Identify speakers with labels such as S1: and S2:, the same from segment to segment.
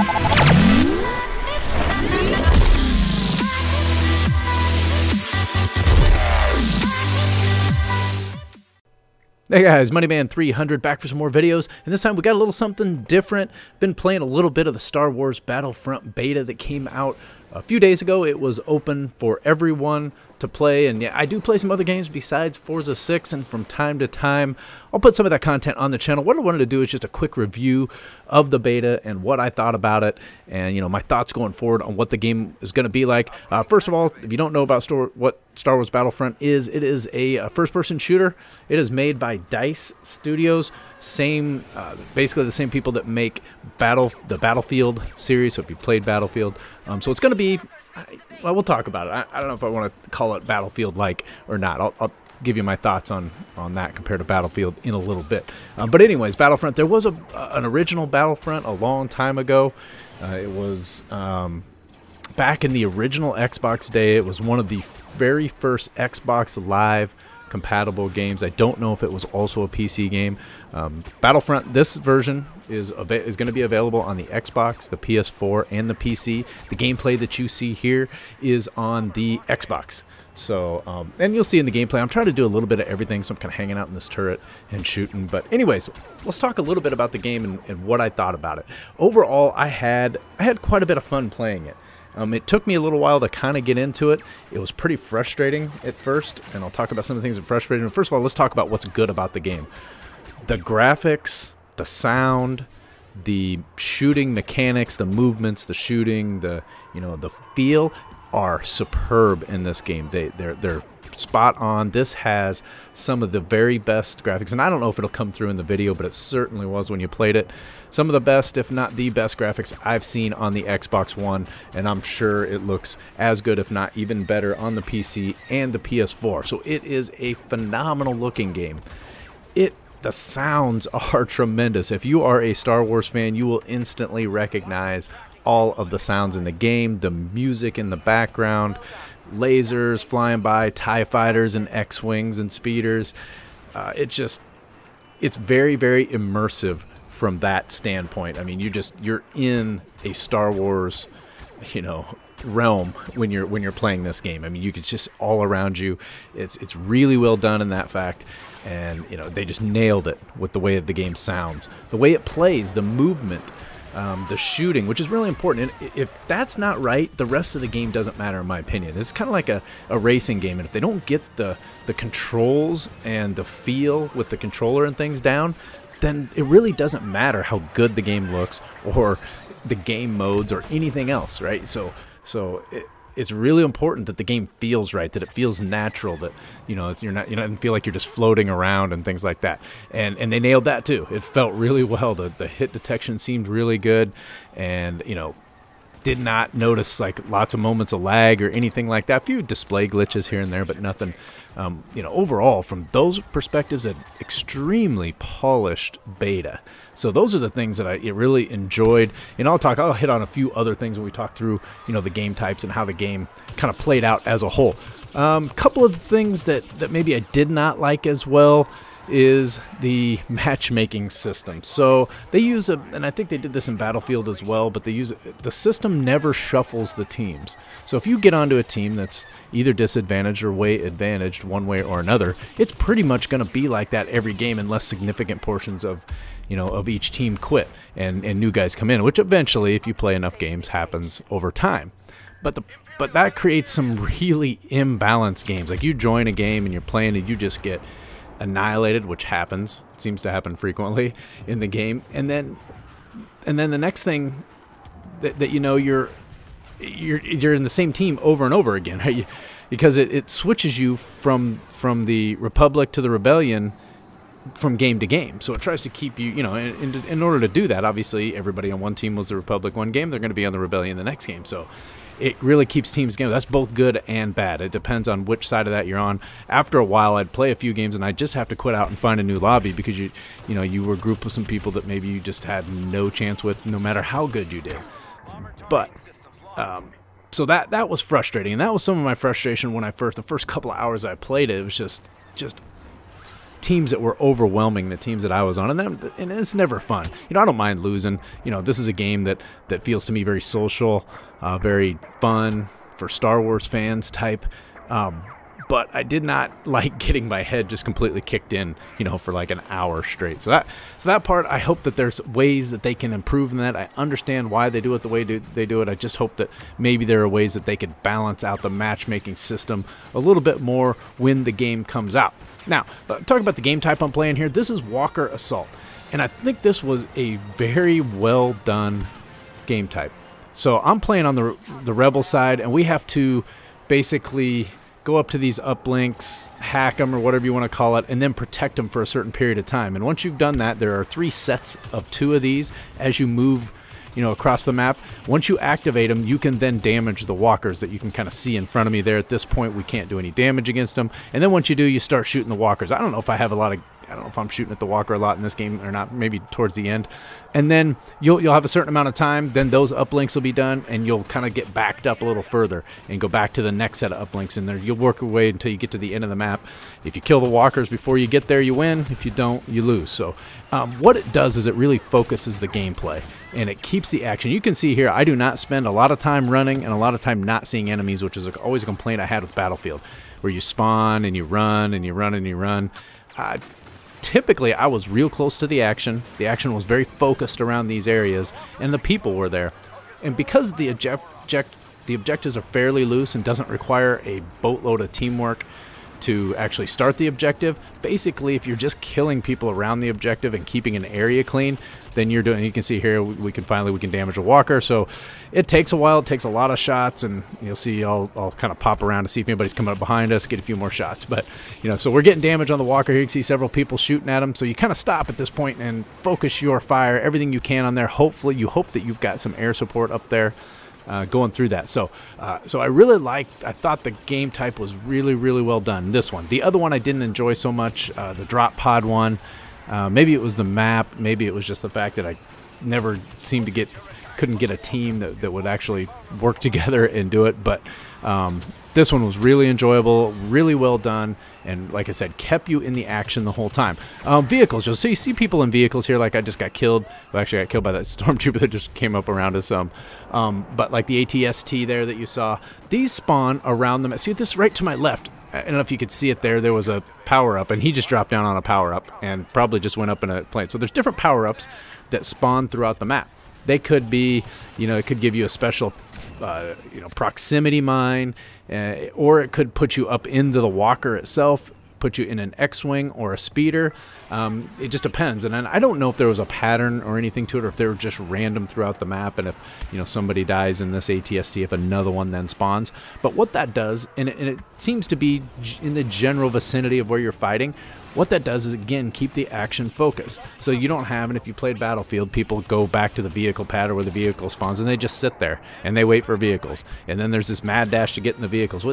S1: Hey guys, Moneyman300 back for some more videos, and this time we got a little something different. Been playing a little bit of the Star Wars Battlefront beta that came out a few days ago. It was open for everyone to play, and yeah, I do play some other games besides Forza 6, and from time to time I'll put some of that content on the channel. What I wanted to do is just a quick review of the beta and what I thought about it, and you know, my thoughts going forward on what the game is going to be like. First of all, if you don't know about what Star Wars Battlefront is, it is a first-person shooter. It is made by DICE Studios, basically the same people that make the Battlefield series. So if you played Battlefield, so it's going to be, well, we'll talk about it. I don't know if I want to call it Battlefield-like or not. I'll give you my thoughts on that compared to Battlefield in a little bit. But anyways, Battlefront, there was an original Battlefront a long time ago. It was back in the original Xbox day. It was one of the very first Xbox Live compatible games. I don't know if it was also a PC game. Battlefront, this version is going to be available on the Xbox, the PS4, and the PC. The gameplay that you see here is on the Xbox. So, and you'll see in the gameplay, I'm trying to do a little bit of everything, so I'm kind of hanging out in this turret and shooting. But anyways, let's talk a little bit about the game and what I thought about it. Overall, I had quite a bit of fun playing it. It took me a little while to kind of get into it. It was pretty frustrating at first, and I'll talk about some of the things that frustrated me. First of all, let's talk about what's good about the game. The graphics, the sound, the shooting mechanics, the movements, the shooting, the feel are superb in this game. They're spot on. This has some of the very best graphics, and I don't know if it'll come through in the video, but it certainly was when you played it. Some of the best, if not the best graphics I've seen on the Xbox One, and I'm sure it looks as good, if not even better, on the PC and the PS4. So it is a phenomenal looking game. The sounds are tremendous. If you are a Star Wars fan, you will instantly recognize all of the sounds in the game, the music in the background, lasers flying by, TIE fighters and X-Wings and speeders. It's very, very immersive from that standpoint. I mean, you're in a Star Wars, realm when you're playing this game. I mean, you could just all around you. It's really well done in that fact, and they just nailed it with the way the game sounds, the way it plays, the movement. The shooting, which is really important. And if that's not right, the rest of the game doesn't matter, in my opinion. It's kind of like a racing game, and if they don't get the controls and the feel with the controller and things down, then it really doesn't matter how good the game looks or the game modes or anything else, right? So it's really important that the game feels right, that it feels natural, that you don't feel like you're just floating around and things like that. And they nailed that too. It felt really well. The hit detection seemed really good, and did not notice like lots of moments of lag or anything like that. A few display glitches here and there, but nothing. Overall, from those perspectives, an extremely polished beta. So those are the things that I really enjoyed, and I'll hit on a few other things when we talk through, the game types and how the game kind of played out as a whole. Couple of things that maybe I did not like as well is the matchmaking system. So they use and I think they did this in Battlefield as well, but the system never shuffles the teams. So if you get onto a team that's either disadvantaged or way advantaged one way or another, it's pretty much going to be like that every game unless significant portions of each team quit and new guys come in, which eventually, if you play enough games, happens over time. But that creates some really imbalanced games. Like you join a game and you're playing and you just get annihilated, which seems to happen frequently in the game, and then the next thing that you're in the same team over and over again, right? Because it switches you from the Republic to the Rebellion from game to game. So it tries to keep you, in order to do that, obviously everybody on one team was the Republic one game, they're going to be on the Rebellion the next game. So it really keeps teams together. That's both good and bad. It depends on which side of that you're on. After a while, I'd play a few games and I'd just have to quit out and find a new lobby because you were a group with some people that maybe you just had no chance with, no matter how good you did. But so that was frustrating, and that was some of my frustration when the first couple of hours I played it. It was just teams that were overwhelming the teams that I was on, and it's never fun. You know, I don't mind losing. You know, this is a game that feels to me very social, very fun for Star Wars fans type. But I did not like getting my head just completely kicked in, you know, for like an hour straight. So that part, I hope that there's ways that they can improve in that. I understand why they do it the way they do it. I just hope that maybe there are ways that they could balance out the matchmaking system a little bit more when the game comes out. Now, talking about the game type I'm playing here, this is Walker Assault. And I think this was a very well done game type. So I'm playing on the Rebel side, and we have to basically go up to these uplinks, hack them or whatever you want to call it, and then protect them for a certain period of time. And once you've done that, there are 3 sets of 2 of these as you move, you know, across the map. Once you activate them, you can then damage the walkers that you can kind of see in front of me there. At this point, we can't do any damage against them. And then once you do, you start shooting the walkers. I don't know if I'm shooting at the walker a lot in this game or not, maybe towards the end. And then you'll have a certain amount of time, then those uplinks will be done, and you'll kind of get backed up a little further and go back to the next set of uplinks, and there you'll work your way until you get to the end of the map. If you kill the walkers before you get there, you win. If you don't, you lose. So what it does is it really focuses the gameplay, and it keeps the action. You can see here, I do not spend a lot of time running and a lot of time not seeing enemies, which is always a complaint I had with Battlefield, where you spawn and you run and you run and you run. Typically, I was real close to the action. The action was very focused around these areas, and the people were there. And because the objectives are fairly loose and doesn't require a boatload of teamwork to actually start the objective, basically, if you're just killing people around the objective and keeping an area clean, then you're doing. You can see here we can damage a walker. So it takes a while. It takes a lot of shots, and you'll see I'll kind of pop around to see if anybody's coming up behind us, get a few more shots. But you know, so we're getting damage on the walker here. You can see several people shooting at him. So you kind of stop at this point and focus your fire, everything you can on there. Hopefully, you hope that you've got some air support up there. Going through that. So I really liked, I thought the game type was really, really well done. This one. The other one I didn't enjoy so much, the drop pod one. Maybe it was the map. Maybe it was just the fact that I never couldn't get a team that would actually work together and do it. But this one was really enjoyable, really well done, and like I said, kept you in the action the whole time. Vehicles, you'll see people in vehicles here. Like I just got killed. Well, actually, I got killed by that stormtrooper that just came up around us. But like the ATST there that you saw, these spawn around them. See this right to my left. I don't know if you could see it there. There was a power-up, and he just dropped down on a power-up and probably just went up in a plane. So there's different power-ups that spawn throughout the map. They could be, you know, it could give you a special, proximity mine, or it could put you up into the walker itself, put you in an X-Wing or a speeder. It just depends. And I don't know if there was a pattern or anything to it, or if they were just random throughout the map, and if, you know, somebody dies in this ATST, if another one then spawns. But what that does, and it seems to be in the general vicinity of where you're fighting, what that does is, again, keep the action focused. So you don't have, and if you played Battlefield, people go back to the vehicle pad or where the vehicle spawns, and they just sit there, and they wait for vehicles. And then there's this mad dash to get in the vehicles.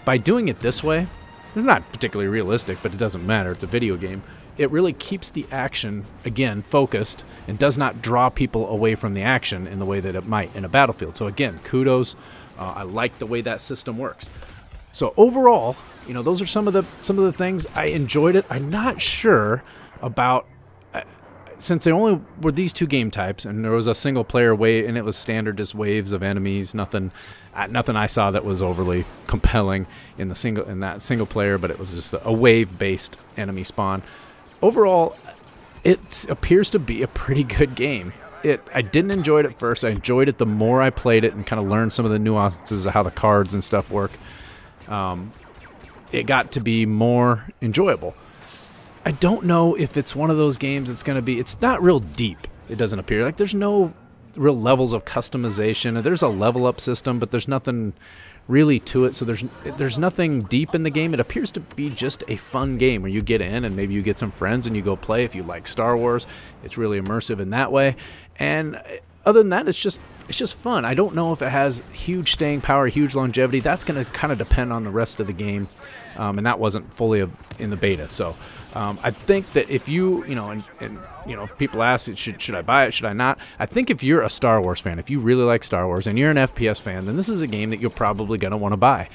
S1: By doing it this way, it's not particularly realistic, but it doesn't matter. It's a video game. It really keeps the action, again, focused, and does not draw people away from the action in the way that it might in a Battlefield. So again, kudos. I like the way that system works. So overall, you know, those are some of the things. I enjoyed it. I'm not sure about, since there only were these 2 game types, and there was a single player wave, and it was standard, just waves of enemies. Nothing I saw that was overly compelling in that single player, but it was just a wave based enemy spawn. Overall, it appears to be a pretty good game. I didn't enjoy it at first. I enjoyed it the more I played it and kind of learned some of the nuances of how the cards and stuff work. It got to be more enjoyable. I don't know if it's one of those games it's going to be. It's not real deep, it doesn't appear. Like, there's no real levels of customization. There's a level up system, but there's nothing really to it. So there's nothing deep in the game. It appears to be just a fun game where you get in and maybe you get some friends and you go play. If you like Star Wars, it's really immersive in that way. And other than that, it's just fun. I don't know if it has huge staying power, huge longevity. That's going to kind of depend on the rest of the game, and that wasn't fully in the beta. So I think that if if people ask, should I buy it, should I not? I think if you're a Star Wars fan, if you really like Star Wars and you're an FPS fan, then this is a game that you're probably going to want to buy.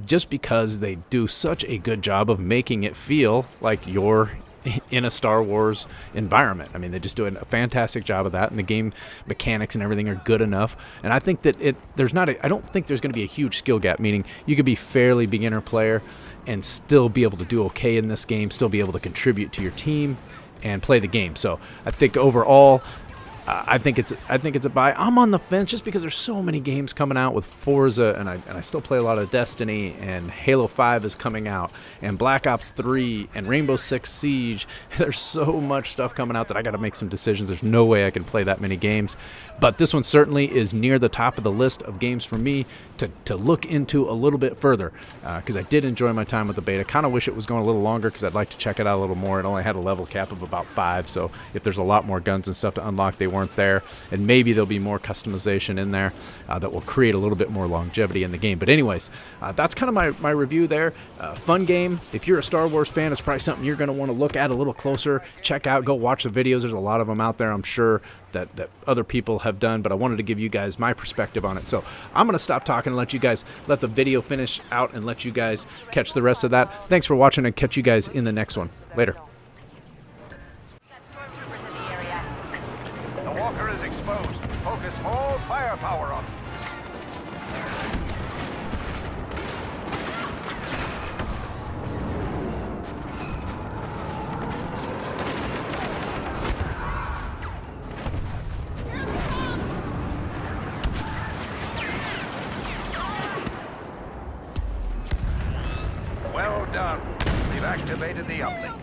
S1: just because they do such a good job of making it feel like you're in a Star Wars environment. I mean, they just do a fantastic job of that, and the game mechanics and everything are good enough. And I think that I don't think there's going to be a huge skill gap, meaning you could be fairly beginner player and still be able to do okay in this game, still be able to contribute to your team and play the game. So I think overall, I think it's a buy. I'm on the fence just because there's so many games coming out with Forza, and I still play a lot of Destiny, and Halo 5 is coming out, and Black Ops 3, and Rainbow Six Siege. There's so much stuff coming out that I got to make some decisions. There's no way I can play that many games, but this one certainly is near the top of the list of games for me to look into a little bit further, because I did enjoy my time with the beta. Kind of wish it was going a little longer because I'd like to check it out a little more. It only had a level cap of about 5, so if there's a lot more guns and stuff to unlock, they weren't there, and maybe there'll be more customization in there that will create a little bit more longevity in the game. But anyways, that's kind of my review there. Fun game. If you're a Star Wars fan, it's probably something you're going to want to look at a little closer. Check out, go watch the videos. There's a lot of them out there, I'm sure, that other people have done, but I wanted to give you guys my perspective on it. So I'm going to stop talking and let you guys let the video finish out and let you guys catch the rest of that. Thanks for watching, and catch you guys in the next one. Later.
S2: The walker is exposed. Focus all firepower on him. Well done. We've activated the uplink.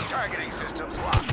S2: Targeting systems locked.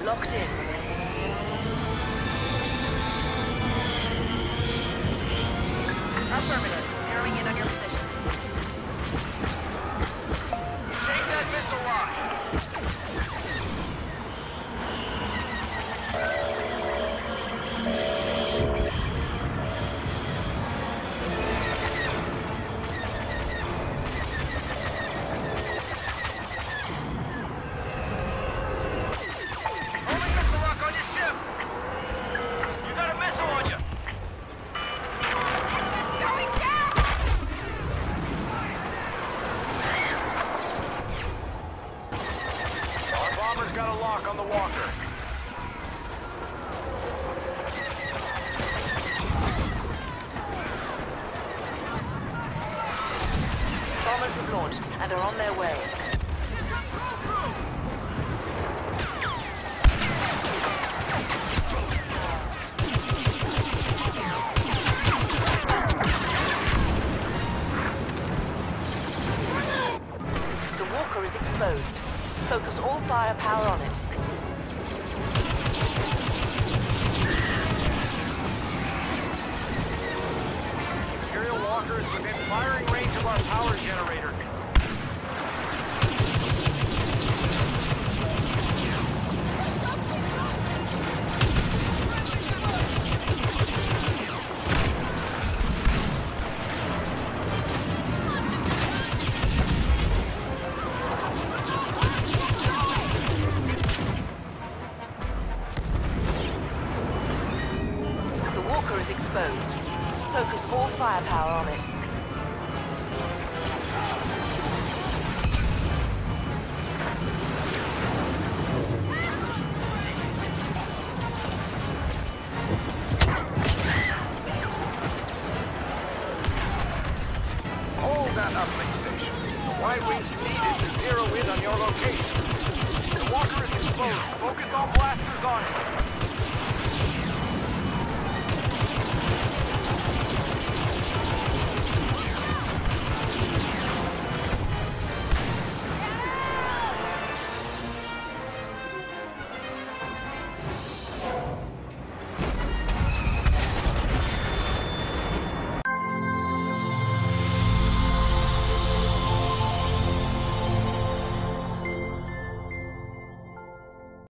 S2: Locked in. Affirmative. Zeroing in on your position. Take that missile line.
S3: have launched and are on their way. The walker is exposed. Focus all firepower on it.
S2: Imperial walker is within firing range of our power generator.
S3: The walker is exposed. Focus all firepower on it.
S2: Hold that uplink station. The Y-Wing's needed to zero in on your location. The walker is exposed. Focus all blasters on it.